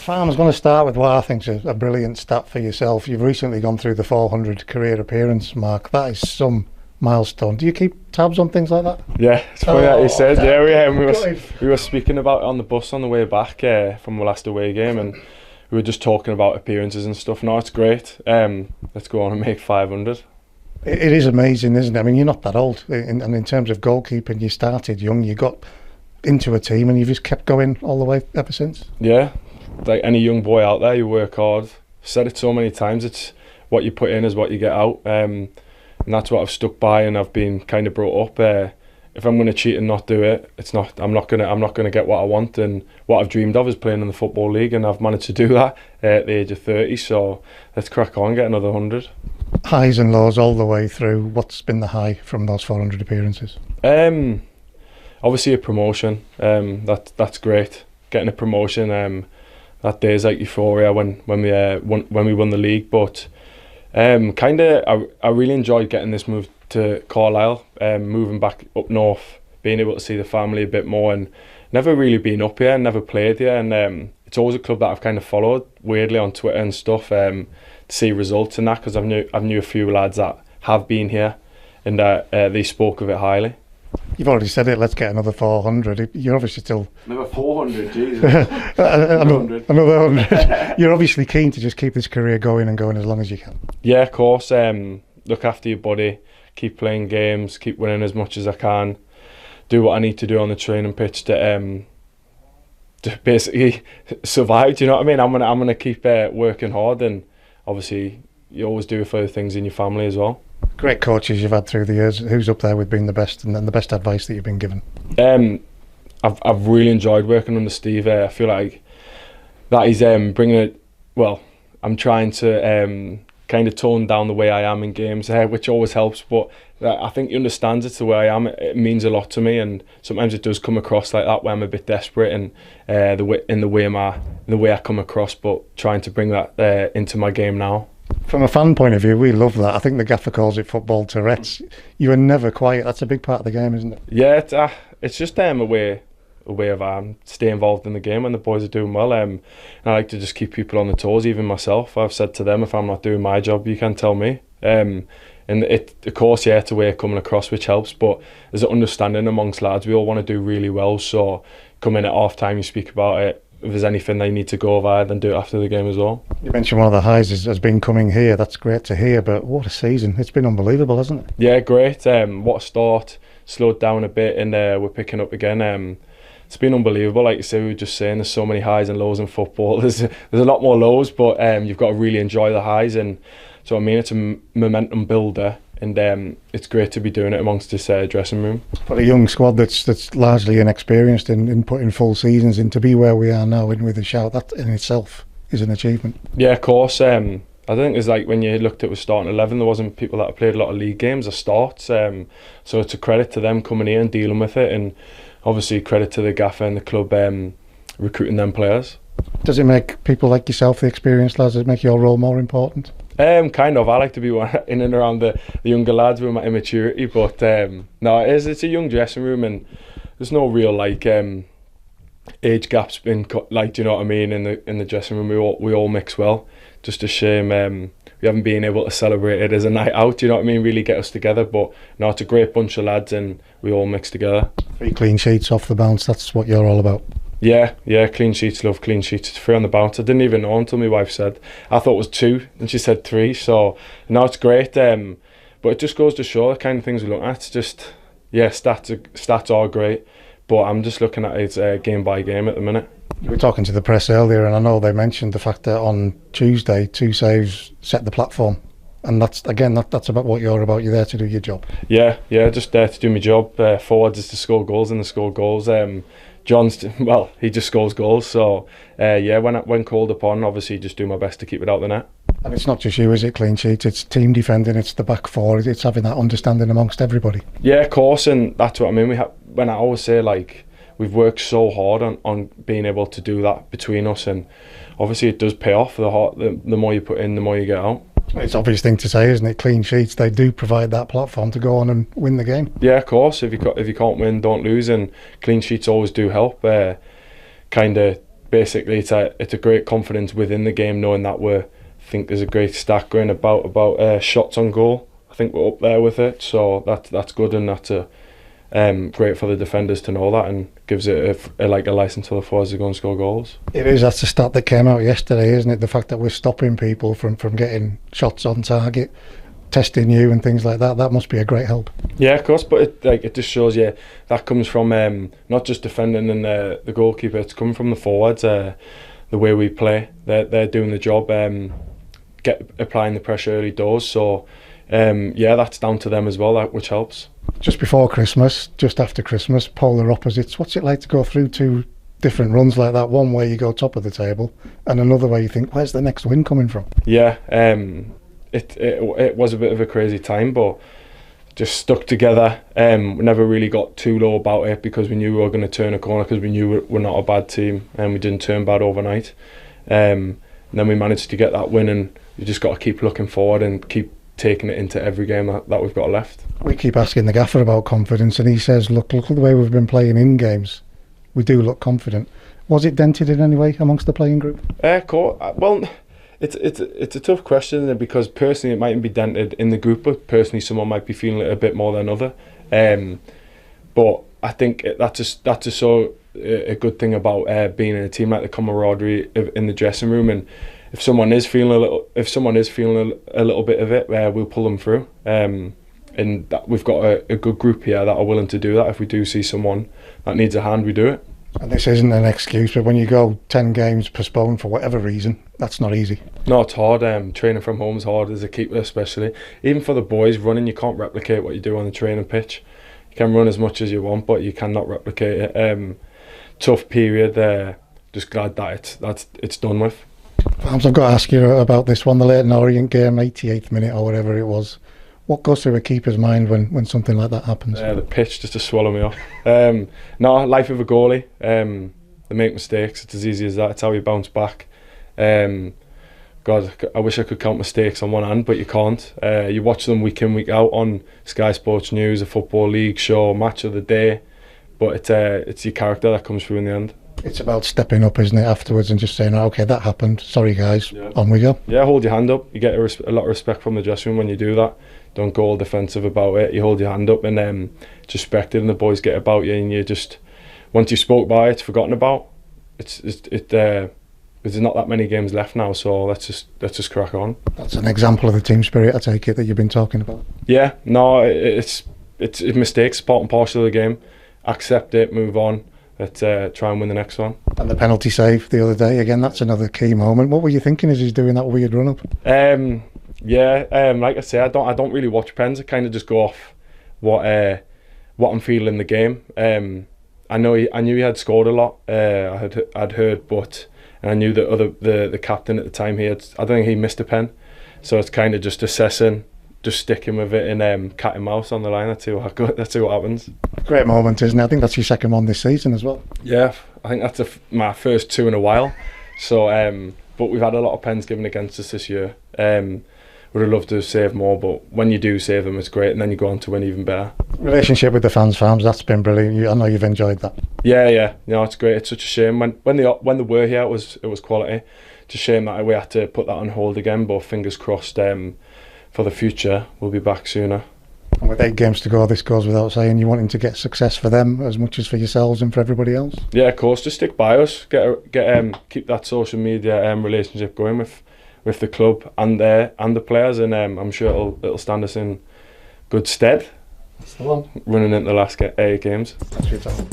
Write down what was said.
Farman's going to start with what I think is a brilliant stat for yourself. You've recently gone through the 400 career appearance mark. That is some milestone. Do you keep tabs on things like that? Yeah, it's funny that you said. Yeah, we were speaking about it on the bus on the way back from the last away game, and we were just talking about appearances and stuff. No, it's great. Let's go on and make 500. It is amazing, isn't it? I mean, you're not that old, and in terms of goalkeeping, you started young. You got into a team, and you've just kept going all the way ever since. Yeah, like any young boy out there, you work hard. I've said it so many times. It's what you put in is what you get out, and that's what I've stuck by, and I've been kind of brought up. If I'm going to cheat and not do it, I'm not gonna get what I want, and what I've dreamed of is playing in the Football League, and I've managed to do that at the age of 30. So let's crack on, get another 100. Highs and lows all the way through. What's been the high from those 400 appearances? Obviously a promotion. That's great. Getting a promotion. That day is like euphoria when we won the league. But I really enjoyed getting this move to Carlisle, moving back up north, being able to see the family a bit more, and never really been up here, never played here, and it's always a club that I've kind of followed weirdly on Twitter and stuff, to see results in that, because I've knew a few lads that have been here, and they spoke of it highly. You've already said it. Let's get another 400. You're obviously still another 400. Jesus, another 100. You're obviously keen to just keep this career going and going as long as you can. Yeah, of course. Look after your body. Keep playing games. Keep winning as much as I can. Do what I need to do on the training pitch to basically survive. Do you know what I mean? I'm gonna keep working hard, and obviously you always do further things in your family as well. Great coaches you've had through the years. Who's up there with being the best, and then the best advice that you've been given? I've really enjoyed working under Steve. I feel like that he's bringing it. Well, I'm trying to kind of tone down the way I am in games, which always helps. But I think he understands it the way I am. It means a lot to me, and sometimes it does come across like that where I'm a bit desperate, and the way I come across. But trying to bring that into my game now. From a fan point of view, we love that. I think the gaffer calls it football Tourette's. You are never quiet. That's a big part of the game, isn't it? Yeah, it's just a way of stay involved in the game when the boys are doing well. And I like to just keep people on the toes, even myself. I've said to them, if I'm not doing my job, you can tell me. And of course, it's a way of coming across, which helps. But there's an understanding amongst lads. We all want to do really well. So come in at half time, you speak about it. If there's anything they need to go over, then do it after the game as well. You mentioned one of the highs has been coming here. That's great to hear, but what a season. It's been unbelievable, hasn't it? Yeah, great. What a start. Slowed down a bit, and we're picking up again. It's been unbelievable. Like you say, we were just saying, there's so many highs and lows in football. There's a lot more lows, but you've got to really enjoy the highs. And so, I mean, it's a momentum builder, and it's great to be doing it amongst this dressing room. For a young squad that's largely inexperienced in putting full seasons in, to be where we are now in with a shout, that in itself is an achievement. Yeah, of course. I think it's like when you looked at the starting 11, there wasn't people that have played a lot of league games or starts. So it's a credit to them coming here and dealing with it, and obviously credit to the gaffer and the club recruiting them players. Does it make people like yourself, the experienced lads, does it make your role more important? Kind of. I like to be in and around the younger lads with my immaturity, but no, it's a young dressing room, and there's no real age gaps in do you know what I mean, in the dressing room. We all mix well. Just a shame we haven't been able to celebrate it as a night out, you know what I mean, really get us together. But no, it's a great bunch of lads, and we all mix together. 3 clean sheets off the bounce, that's what you're all about. Yeah, clean sheets, love clean sheets. It's 3 on the bounce. I didn't even know until my wife said. I thought it was 2, and she said 3. So no, it's great. But it just goes to show the kind of things we look at. It's just, yeah, stats are great, but I'm just looking at it game by game at the minute. You were talking to the press earlier, and I know they mentioned the fact that on Tuesday 2 saves set the platform, and that's about what you're about. You're there to do your job. Yeah, just there to do my job. Forwards is to score goals, and to score goals. John's, well, he just scores goals. So when called upon, obviously just do my best to keep it out the net. And it's not just you, is it? Clean sheets, it's team defending, it's the back four, it's having that understanding amongst everybody. Yeah, of course, and that's what I mean. When I always say, we've worked so hard on being able to do that between us, and obviously it does pay off. The more you put in, the more you get out. It's an obvious thing to say, isn't it? Clean sheets, they do provide that platform to go on and win the game. Yeah, of course. If you can't win, don't lose, and clean sheets always do help. Kind of basically it's a great confidence within the game, knowing that I think there's a great stat going about shots on goal. I think we're up there with it, so that's good, and that's great for the defenders to know that, and gives it a license for the forwards to go and score goals. It is. That's the stat that came out yesterday, isn't it? The fact that we're stopping people from getting shots on target, testing you and things like that. That must be a great help. Yeah, of course, but it just shows you that comes from not just defending and the goalkeeper. It's coming from the forwards. The way we play, they're doing the job. Applying the pressure early doors. So that's down to them as well, which helps. Just before Christmas, just after Christmas, polar opposites. What's it like to go through two different runs like that? One where you go top of the table, and another where you think, where's the next win coming from? Yeah, it was a bit of a crazy time, but just stuck together. We never really got too low about it, because we knew we were going to turn a corner, because we knew we're not a bad team, and we didn't turn bad overnight. And then we managed to get that win, and you just got to keep looking forward and keep taking it into every game that we've got left. We keep asking the gaffer about confidence, and he says, look at the way we've been playing in games. We do look confident. Was it dented in any way amongst the playing group? Well, it's a tough question, because personally it mightn't be dented in the group, but personally someone might be feeling it a bit more than other. But I think that's just so a good thing about being in a team, like the camaraderie in the dressing room. And if someone is feeling a little bit of it, we'll pull them through. And that we've got a good group here that are willing to do that. If we do see someone that needs a hand, we do it. And this isn't an excuse, but when you go 10 games postponed for whatever reason, that's not easy. No, it's hard. Training from home is hard as a keeper, especially. Even for the boys running, you can't replicate what you do on the training pitch. You can run as much as you want, but you cannot replicate it. Tough period. Just glad that it's done with. I've got to ask you about this one, the Leyton Orient game, 88th minute or whatever it was. What goes through a keeper's mind when something like that happens? The pitch just to swallow me off. No, life of a goalie. They make mistakes. It's as easy as that. It's how you bounce back. God, I wish I could count mistakes on one hand, but you can't. You watch them week in, week out on Sky Sports News, a Football League show, match of the day. But it's your character that comes through in the end. It's about stepping up, isn't it, afterwards, and just saying, okay, that happened. Sorry, guys. Yeah. On we go. Yeah, hold your hand up. You get a lot of respect from the dressing room when you do that. Don't go all defensive about it. You hold your hand up and it's respected, and the boys get about you, and you just, once you spoke by it, it's forgotten about. There's not that many games left now, so let's just crack on. That's an example of the team spirit, I take it, that you've been talking about. Yeah, no, it's mistakes, part and parcel of the game. Accept it, move on. Let's try and win the next one. And the penalty save the other day, again, that's another key moment. What were you thinking as he's doing that weird run up? Like I say, I don't really watch pens. I kind of just go off what I'm feeling in the game. I knew he had scored a lot. I'd heard, but and I knew that the captain at the time, I don't think he missed a pen. So it's kind of just assessing, just sticking with it, and cat and mouse on the line. That's what happens. Great moment, isn't it? I think that's your second one this season as well. Yeah, I think that's my first two in a while. So, but we've had a lot of pens given against us this year. Would have loved to save more, but when you do save them, it's great, and then you go on to win even better. Relationship with the fans, Farms, that's been brilliant. I know you've enjoyed that. Yeah. No, it's great. It's such a shame when they were here, it was quality. It's a shame that we had to put that on hold again, but fingers crossed. For the future, we'll be back sooner. And with 8 games to go, this goes without saying, you're wanting to get success for them as much as for yourselves and for everybody else? Yeah, of course. Just stick by us. Keep that social media relationship going with the club and the players, and I'm sure it'll stand us in good stead. That's the one. Running into the last 8 games. That's your time.